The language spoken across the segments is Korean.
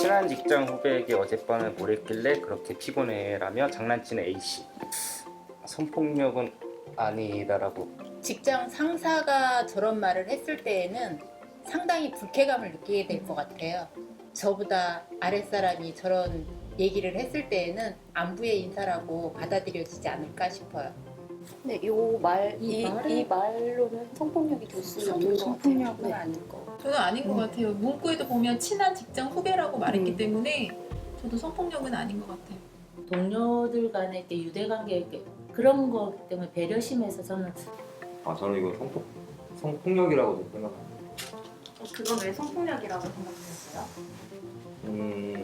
친한 직장 후배에게 어젯밤에 뭘 했길래 그렇게 피곤해라며 장난치는 A씨. 성폭력은 아니다라고. 직장 상사가 저런 말을 했을 때에는 상당히 불쾌감을 느끼게 될 것 같아요. 저보다 아랫사람이 저런 얘기를 했을 때에는 안부의 인사라고 받아들여지지 않을까 싶어요. 근데 이 말로는 성폭력이 될 수 있는 것 같아요. 성폭력은 네. 아닐 거. 저는 아닌 것 같아요. 문구에도 보면 친한 직장 후배라고 말했기 때문에 저도 성폭력은 아닌 것 같아요. 동료들 간의 이렇게 유대관계 이렇게 그런 거 때문에 배려심에서 저는 저는 이거 성폭력이라고 생각합니다. 그건 왜 성폭력이라고 생각하셨어요?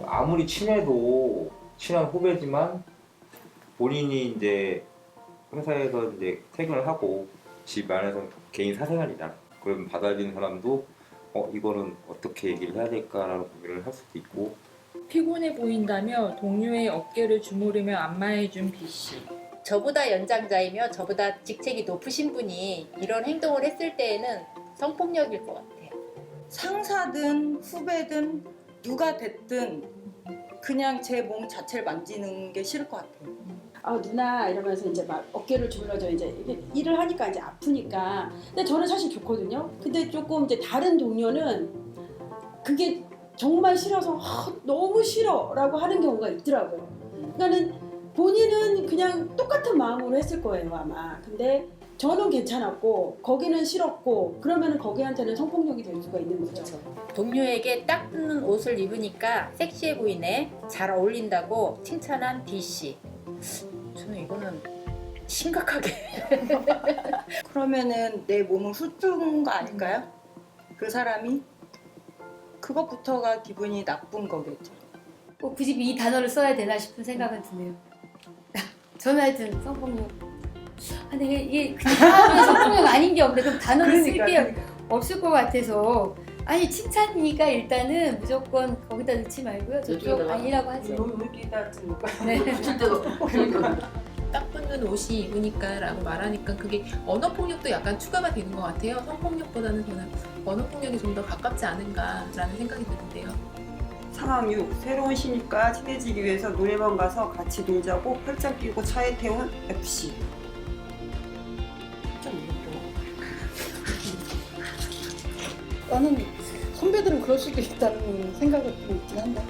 아무리 친해도 친한 후배지만 본인이 이제 회사에서 이제 퇴근을 하고 집 안에서 개인 사생활이잖아. 그럼 받아들이는 사람도 이거는 어떻게 얘기를 해야 될까라는 고민을 할 수도 있고. 피곤해 보인다며 동료의 어깨를 주무르며 안마해준 B씨. 저보다 연장자이며 저보다 직책이 높으신 분이 이런 행동을 했을 때에는 성폭력일 것 같아요. 상사든 후배든 누가 됐든 그냥 제 몸 자체를 만지는 게 싫을 것 같아요. 누나 이러면서 이제 막 어깨를 주물러줘 이제 이게 일을 하니까 이제 아프니까. 근데 저는 사실 좋거든요. 근데 조금 이제 다른 동료는 그게 정말 싫어서 너무 싫어라고 하는 경우가 있더라고요. 그러니까는 본인은 그냥 똑같은 마음으로 했을 거예요 아마. 근데 저는 괜찮았고 거기는 싫었고 그러면은 거기한테는 성폭력이 될 수가 있는 거죠. 동료에게 딱 붙는 옷을 입으니까 섹시해 보이네, 잘 어울린다고 칭찬한 B씨. 저는 이거는 심각하게 그러면은 내 몸을 훑은 거 아닐까요? 그 사람이? 그것부터가 기분이 나쁜 거겠죠. 꼭 굳이 이 단어를 써야 되나 싶은 생각은 드네요. 저는 하여튼 성폭력. 근데 이게 그냥 성폭력 아닌 게 없는데 그럼 단어를 쓸 게 없을 것 같아서. 아니 칭찬이니까 일단은 무조건 거기다 넣지 말고요. 저쪽 아니라고 하죠. 여기다 좀 네. 딱 붙는 옷이 입으니까 라고 말하니까 그게 언어폭력도 약간 추가가 되는 것 같아요. 성폭력보다는 저는 언어폭력이 좀 더 가깝지 않은가라는 생각이 드는데요. 상황 6. 새로운 신입과 친해지기 위해서 노래방 가서 같이 놀자고 팔짱 끼고 차에 태운 FC. 나는 선배들은 그럴 수도 있다는 생각이 좀 있긴 한데.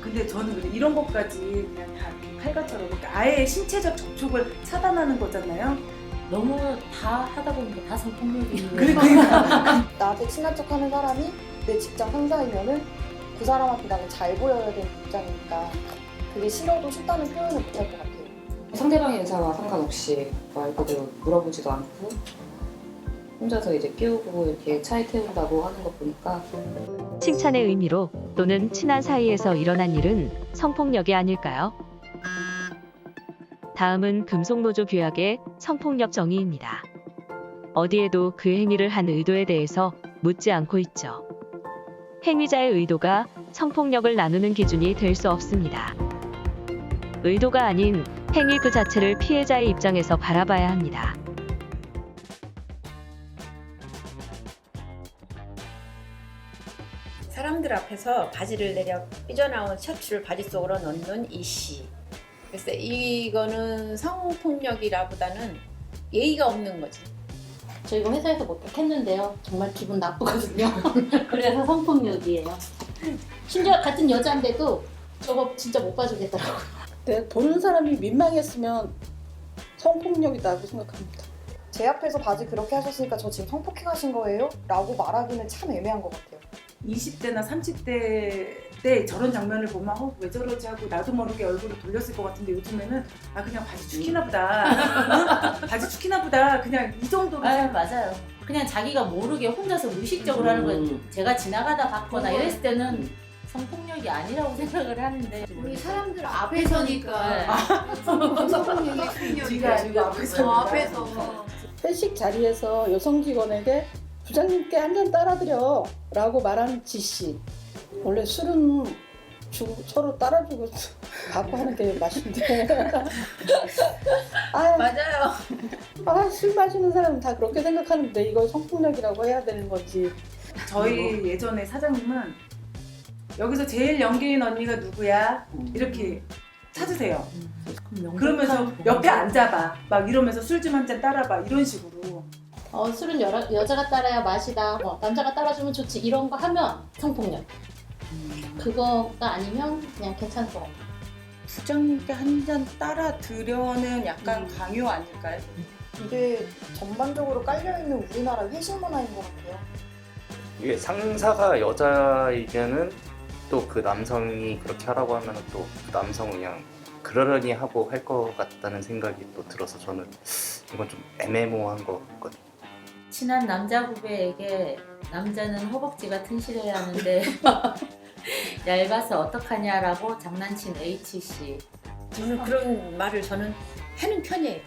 근데 저는 그래 이런 것까지 그냥 다 칼같처럼 그러니까 아예 신체적 접촉을 차단하는 거잖아요. 너무 다 하다 보니까 다 성폭력이 그러니까 나한테 친한 척하는 사람이 내 직장 상사이면은 그 사람한테 나는 잘 보여야 되는 입장이니까 그게 싫어도 싫다는 표현을 못 할 것 같아요. 상대방의 의사와 상관없이 말 그대로 물어보지도 않고 혼자서 이제 끼우고 이렇게 차에 태운다고 하는 거 보니까 칭찬의 의미로 또는 친한 사이에서 일어난 일은 성폭력이 아닐까요? 다음은 금속노조 규약의 성폭력 정의입니다. 어디에도 그 행위를 한 의도에 대해서 묻지 않고 있죠. 행위자의 의도가 성폭력을 나누는 기준이 될 수 없습니다. 의도가 아닌 행위 그 자체를 피해자의 입장에서 바라봐야 합니다. 사람들 앞에서 바지를 내려 삐져나온 셔츠를 바지 속으로 넣는 E씨. 글쎄 이거는 성폭력이라보다는 예의가 없는 거지. 저 이거 회사에서 못했는데요. 정말 기분 나쁘거든요. 그래서 성폭력이에요. 심지어 같은 여자인데도 저거 진짜 못 봐주겠더라고요. 네, 보는 사람이 민망했으면 성폭력이라고 생각합니다. 제 앞에서 바지 그렇게 하셨으니까 저 지금 성폭행하신 거예요? 라고 말하기는 참 애매한 것 같아요. 20대나 30대 때 저런 장면을 보면 왜 저러지 하고 나도 모르게 얼굴을 돌렸을 것 같은데 요즘에는 그냥 바지 축이나 보다. 바지 축이나 보다. 그냥 이 정도로. 맞아요. 그냥 자기가 모르게 혼자서 무의식적으로 하는 거예요. 제가 지나가다 봤거나 이랬을 때는 성폭력이 아니라고 생각을 하는데 우리 사람들 앞에서니까 성폭력이 지가 앞에서. 회식 자리에서 여성 직원에게 부장님께 한 잔 따라드려 라고 말한 G씨. 원래 술은 서로 따라주고 갖고 하는 게 맛인데 맞아요. 술 마시는 사람은 다 그렇게 생각하는데 이걸 성폭력이라고 해야 되는 건지. 저희 예전에 사장님은 여기서 제일 연기인 언니가 누구야? 이렇게 찾으세요. 그러면서 옆에 앉아봐. 막 이러면서 술 좀 한 잔 따라봐. 이런 식으로. 술은 여자가 따라야 맛이다. 남자가 따라주면 좋지. 이런 거 하면 성폭력. 그거가 아니면 그냥 괜찮을 것 같아요. 부장님께 한 잔 따라 드려는 약간 강요 아닐까요? 이게 전반적으로 깔려있는 우리나라 회식 문화인 것 같아요. 이게 상사가 여자이면은 또 그 남성이 그렇게 하라고 하면은 또 그 남성은 그냥 그러려니 하고 할 것 같다는 생각이 또 들어서 저는 이건 좀 애매모호한 것 같거든요. 친한 남자 후배에게 남자는 허벅지가 튼실해야 하는데 얇아서 어떡하냐라고 장난친 H씨. 저는 그런 말을 저는 하는 편이에요.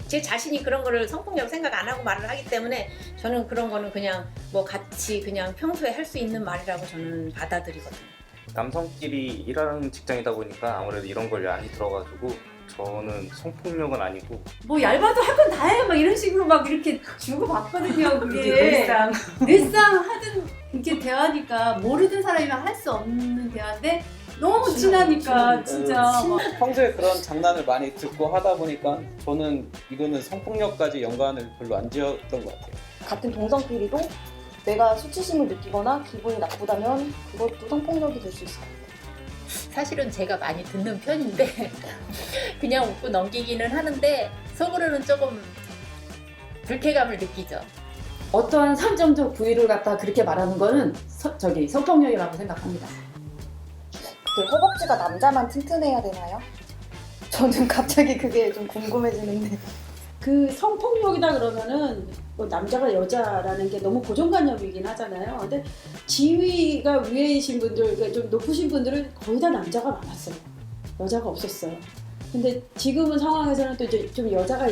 제 자신이 그런 거를 성폭력 생각 안 하고 말을 하기 때문에 저는 그런 거는 그냥 뭐 같이 그냥 평소에 할 수 있는 말이라고 저는 받아들이거든요. 남성끼리 일하는 직장이다 보니까 아무래도 이런 걸 많이 들어가지고 저는 성폭력은 아니고 뭐 얇아도 할 건 다 해. 막 이런 식으로 막 이렇게 주고 받거든요. 그게 늘상 하던 이렇게 대화니까 모르는 사람이면 할 수 없는 대화인데 너무 친하니까 진짜 막. 평소에 그런 장난을 많이 듣고 하다 보니까 저는 이거는 성폭력까지 연관을 별로 안 지었던 것 같아요. 같은 동성끼리도 내가 수치심을 느끼거나 기분이 나쁘다면 그것도 성폭력이 될 수 있을 것 같아요. 사실은 제가 많이 듣는 편인데 그냥 웃고 넘기기는 하는데 속으로는 조금 불쾌감을 느끼죠. 어떠한 선정적 부위를 갖다 그렇게 말하는 거는 성폭력이라고 생각합니다. 허벅지가 남자만 튼튼해야 되나요? 저는 갑자기 그게 좀 궁금해지는데. 그 성폭력이다 그러면은 뭐 남자가 여자라는 게 너무 고정관념이긴 하잖아요. 근데 지위가 위에이신 분들, 그러니까 좀 높으신 분들은 거의 다 남자가 많았어요. 여자가 없었어요. 근데 지금은 상황에서는 또 이제 좀 여자가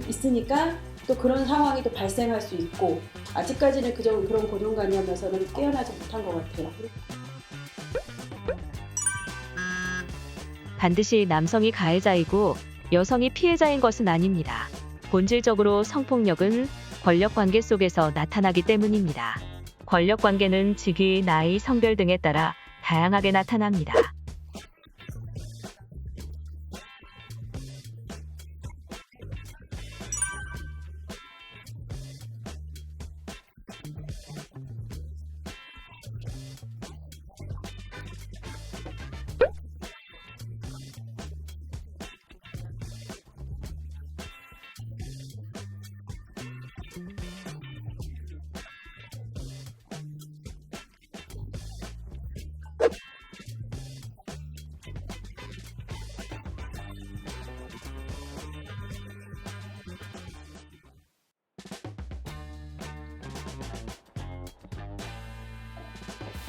있으니까 또 그런 상황이 또 발생할 수 있고 아직까지는 그런 고정관념에서는 깨어나지 못한 것 같아요. 반드시 남성이 가해자이고 여성이 피해자인 것은 아닙니다. 본질적으로 성폭력은 권력관계 속에서 나타나기 때문입니다. 권력관계는 직위, 나이, 성별 등에 따라 다양하게 나타납니다.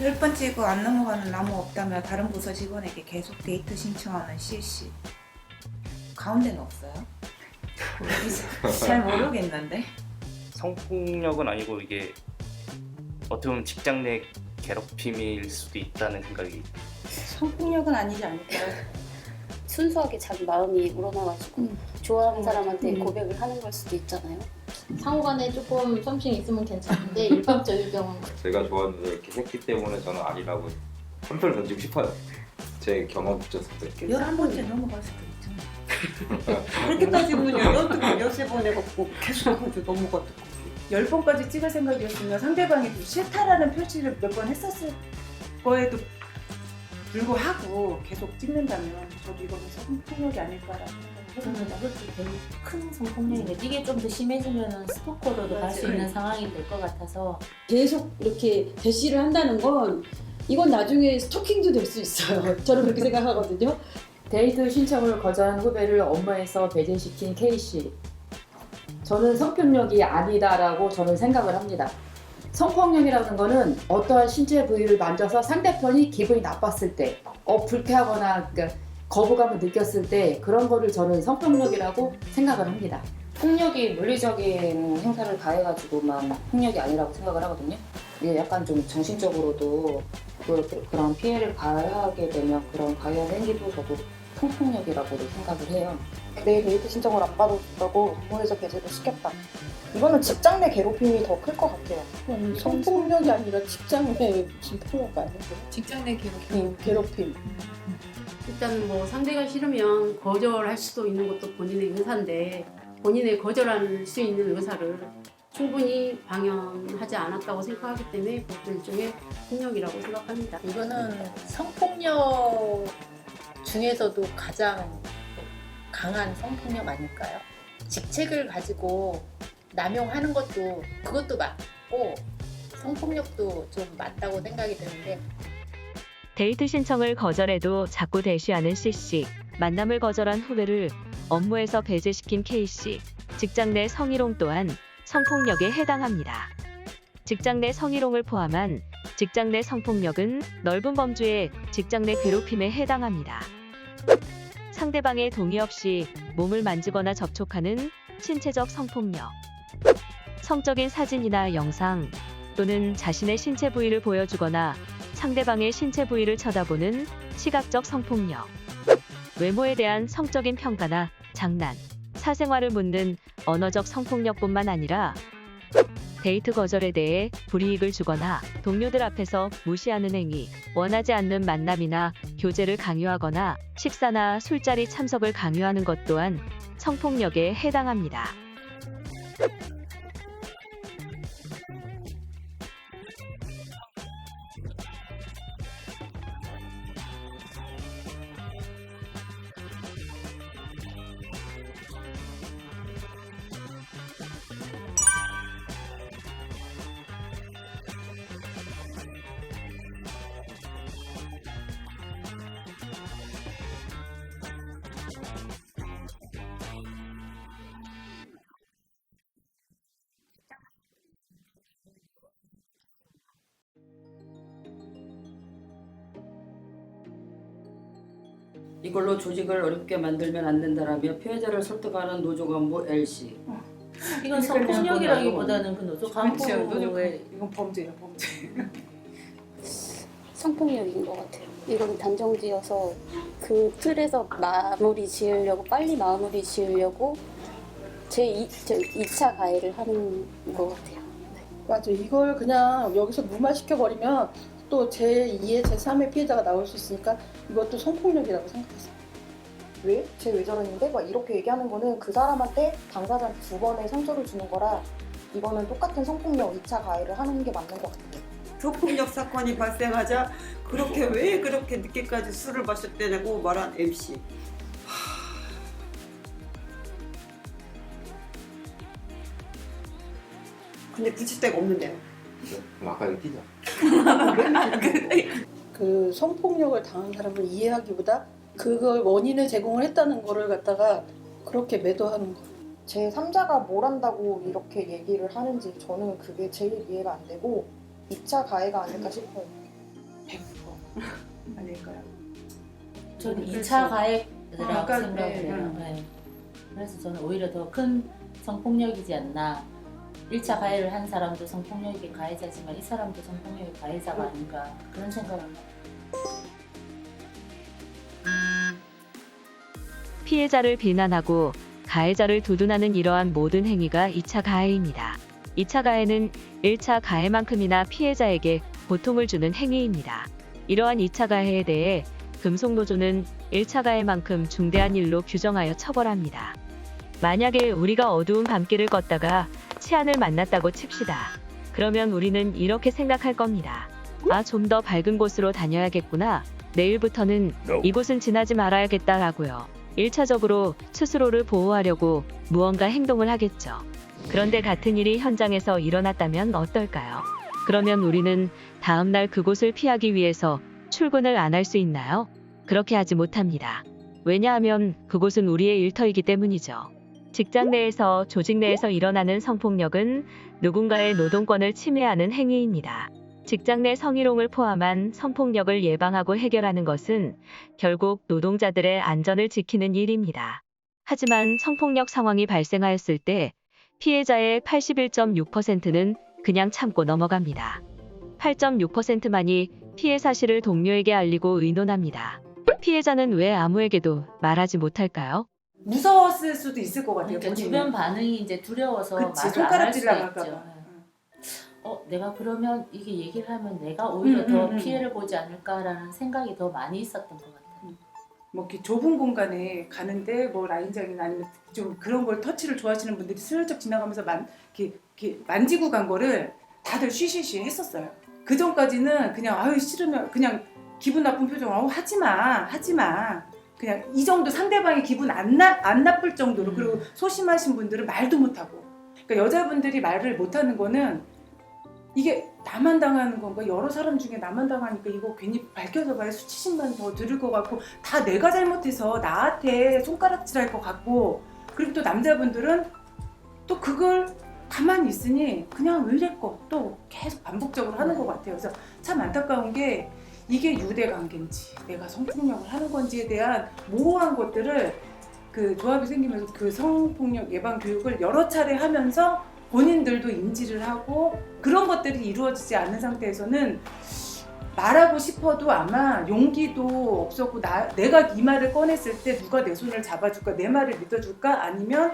열 번 찍고 안 넘어가는 나무 없다며 다른 부서 직원에게 계속 데이트 신청하는 실시. 가운데는 없어요? 잘 모르겠는데. 성폭력은 아니고 이게 어떻게 보면 직장 내 괴롭힘일 수도 있다는 생각이. 성폭력은 아니지 않을까요? 순수하게 자기 마음이 우러나가지고 좋아하는 사람한테 고백을 하는 걸 수도 있잖아요. 상호간에 조금 썸씽 있으면 괜찮은데 일방적일 경우는 제가 좋아하는데 이렇게 했기 때문에 저는 아니라고 한표를 던지고 싶어요. 제 경험 붙였을 때. 11번째 넘어갈 수도 있잖아. 그렇게 따지면 8번, 13번 해갖고 계속 넘어갔던 거지. 10번까지 찍을 생각이었으면 상대방이 좀 싫다라는 표시를 몇 번 했었을 거에도 불구하고 계속 찍는다면 저도 이거는 성폭력이 아닐까라는 생각을 해봅니다. 이것도 되게 큰 성폭력인데 이게 좀 더 심해지면 스토커로도 갈 수 있는 상황이 될 것 같아서 계속 이렇게 대시를 한다는 건 이건 나중에 스토킹도 될 수 있어요. 저는 그렇게 생각하거든요. 데이트 신청을 거절한 후배를 업무에서 배제시킨 K씨. 저는 성폭력이 아니다라고 저는 생각을 합니다. 성폭력이라는 거는 어떠한 신체 부위를 만져서 상대편이 기분이 나빴을 때, 불쾌하거나 그러니까 거부감을 느꼈을 때 그런 거를 저는 성폭력이라고 생각을 합니다. 폭력이 물리적인 행사를 가해가지고만 폭력이 아니라고 생각을 하거든요. 이게 약간 좀 정신적으로도 그런 피해를 가하게 되면 그런 가해한 행위도 저도 성폭력이라고도 생각을 해요. 내 데이트 신청을 안 받았다고 업무에서 배제도 시켰다. 이거는 직장 내 괴롭힘이 더 클 것 같아요. 성폭력이 아니라 직장 내 무슨 폭력 아니에요? 직장 내 괴롭힘. 괴롭힘. 일단 뭐 상대가 싫으면 거절할 수도 있는 것도 본인의 의사인데 본인의 거절할 수 있는 의사를 충분히 방연하지 않았다고 생각하기 때문에 그것도 일종의 폭력이라고 생각합니다. 이거는 성폭력 중에서도 가장 강한 성폭력 아닐까요? 직책을 가지고 남용하는 것도 그것도 맞고 성폭력도 좀 맞다고 생각이 드는데 데이트 신청을 거절해도 자꾸 대쉬하는 C씨, 만남을 거절한 후배를 업무에서 배제시킨 K씨, 직장 내 성희롱 또한 성폭력에 해당합니다. 직장 내 성희롱을 포함한 직장 내 성폭력은 넓은 범주의 직장 내 괴롭힘에 해당합니다. 상대방의 동의 없이 몸을 만지거나 접촉하는 신체적 성폭력, 성적인 사진이나 영상 또는 자신의 신체 부위를 보여주거나 상대방의 신체 부위를 쳐다보는 시각적 성폭력, 외모에 대한 성적인 평가나 장난, 사생활을 묻는 언어적 성폭력뿐만 아니라 데이트 거절에 대해 불이익을 주거나 동료들 앞에서 무시하는 행위, 원하지 않는 만남이나 교제를 강요하거나 식사나 술자리 참석을 강요하는 것 또한 성폭력에 해당합니다. 이걸로 조직을 어렵게 만들면 안 된다라며 피해자를 설득하는 노조 간부 L씨. 이건 성폭력이라기보다는 그 노조 간부의 이건 범죄예요, 범죄. 성폭력인 것 같아요. 이건 단정지어서 그 틀에서 마무리 지으려고 빨리 마무리 지으려고 제 2차 가해를 하는 것 같아요. 맞아. 이걸 그냥 여기서 무마시켜버리면 또 제2의 제3의 피해자가 나올 수 있으니까 이것도 성폭력이라고 생각했어요. 왜? 쟤 왜 저러는데? 막 이렇게 얘기하는 거는 그 사람한테 당사자한테 2번의 상처를 주는 거라 이거는 똑같은 성폭력 2차 가해를 하는 게 맞는 것 같아요. 성폭력 사건이 발생하자 왜 그렇게 늦게까지 술을 마셨대냐고 말한 MC. 근데 붙일 데가 없는데요. 그럼 아까 이거 뛰자. 그 성폭력을 당한 사람을 이해하기보다 그걸 원인을 제공을 했다는 거를 갖다가 그렇게 매도하는 거. 제 3자가 뭘 한다고 이렇게 얘기를 하는지 저는 그게 제일 이해가 안 되고 2차 가해가 아닐까 싶어요. 100% 아닐까요? 저는 2차 가해라고 그러니까, 생각을 해요. 네. 그래서 저는 오히려 더 큰 성폭력이지 않나. 1차 가해를 한 사람도 성폭력의 가해자지만 이 사람도 성폭력의 가해자가 아닌가 그런 생각을 합니다. 피해자를 비난하고 가해자를 두둔하는 이러한 모든 행위가 2차 가해입니다. 2차 가해는 1차 가해만큼이나 피해자에게 고통을 주는 행위입니다. 이러한 2차 가해에 대해 금속노조는 1차 가해만큼 중대한 일로 규정하여 처벌합니다. 만약에 우리가 어두운 밤길을 걷다가 치안을 만났다고 칩시다. 그러면 우리는 이렇게 생각할 겁니다. 아, 좀 더 밝은 곳으로 다녀야겠구나. 내일부터는 이곳은 지나지 말아야겠다라고요. 1차적으로 스스로를 보호하려고 무언가 행동을 하겠죠. 그런데 같은 일이 현장에서 일어났다면 어떨까요? 그러면 우리는 다음날 그곳을 피하기 위해서 출근을 안 할 수 있나요? 그렇게 하지 못합니다. 왜냐하면 그곳은 우리의 일터이기 때문이죠. 직장 내에서 조직 내에서 일어나는 성폭력은 누군가의 노동권을 침해하는 행위입니다. 직장 내 성희롱을 포함한 성폭력을 예방하고 해결하는 것은 결국 노동자들의 안전을 지키는 일입니다. 하지만 성폭력 상황이 발생하였을 때 피해자의 81.6%는 그냥 참고 넘어갑니다. 8.6%만이 피해 사실을 동료에게 알리고 의논합니다. 피해자는 왜 아무에게도 말하지 못할까요? 무서웠을 수도 있을 것 같아요. 그러니까 본인은. 주변 반응이 이제 두려워서 그치, 말을 안 할 수도 손가락질 있죠. 나갈까 봐. 내가 그러면 이게 얘기를 하면 내가 오히려 더 음. 피해를 보지 않을까라는 생각이 더 많이 있었던 것 같아요. 뭐 이렇게 좁은 공간에 가는데 뭐 라인장이나 아니면 좀 그런 걸 터치를 좋아하시는 분들이 슬쩍 지나가면서 이렇게 만지고 간 거를 다들 쉬쉬쉬 했었어요. 그 전까지는 그냥 아유 싫으면 그냥 기분 나쁜 표정 하지마 그냥 이 정도 상대방이 기분 안 나쁠 정도로. 그리고 소심하신 분들은 말도 못하고. 그러니까 여자분들이 말을 못하는 거는 이게 나만 당하는 건가, 여러 사람 중에 나만 당하니까 이거 괜히 밝혀서 봐야 수치심만 더 들을 것 같고, 다 내가 잘못해서 나한테 손가락질할 것 같고, 그리고 또 남자분들은 또 그걸 가만히 있으니 그냥 왜 이랬고 또 계속 반복적으로 하는 것 같아요. 그래서 참 안타까운 게 이게 유대 관계인지 내가 성폭력을 하는 건지에 대한 모호한 것들을 그 조합이 생기면서 그 성폭력 예방 교육을 여러 차례 하면서 본인들도 인지를 하고, 그런 것들이 이루어지지 않는 상태에서는 말하고 싶어도 아마 용기도 없었고, 내가 이 말을 꺼냈을 때 누가 내 손을 잡아줄까, 내 말을 믿어줄까, 아니면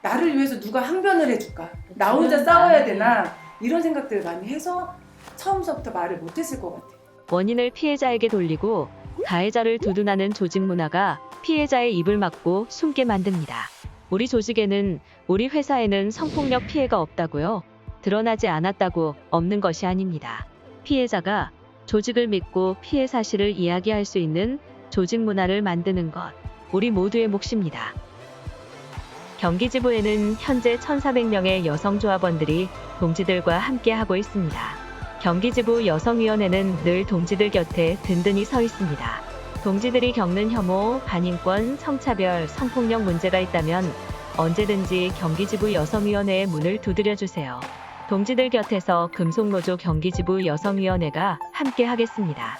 나를 위해서 누가 항변을 해줄까, 나 혼자 싸워야 되나, 이런 생각들을 많이 해서 처음서부터 말을 못했을 것 같아요. 원인을 피해자에게 돌리고 가해자를 두둔하는 조직 문화가 피해자의 입을 막고 숨게 만듭니다. 우리 조직에는, 우리 회사에는 성폭력 피해가 없다고요? 드러나지 않았다고 없는 것이 아닙니다. 피해자가 조직을 믿고 피해 사실을 이야기할 수 있는 조직 문화를 만드는 것, 우리 모두의 몫입니다. 경기지부에는 현재 1,400명의 여성조합원들이 동지들과 함께하고 있습니다. 경기지부 여성위원회는 늘 동지들 곁에 든든히 서 있습니다. 동지들이 겪는 혐오, 반인권, 성차별, 성폭력 문제가 있다면 언제든지 경기지부 여성위원회의 문을 두드려주세요. 동지들 곁에서 금속노조 경기지부 여성위원회가 함께 하겠습니다.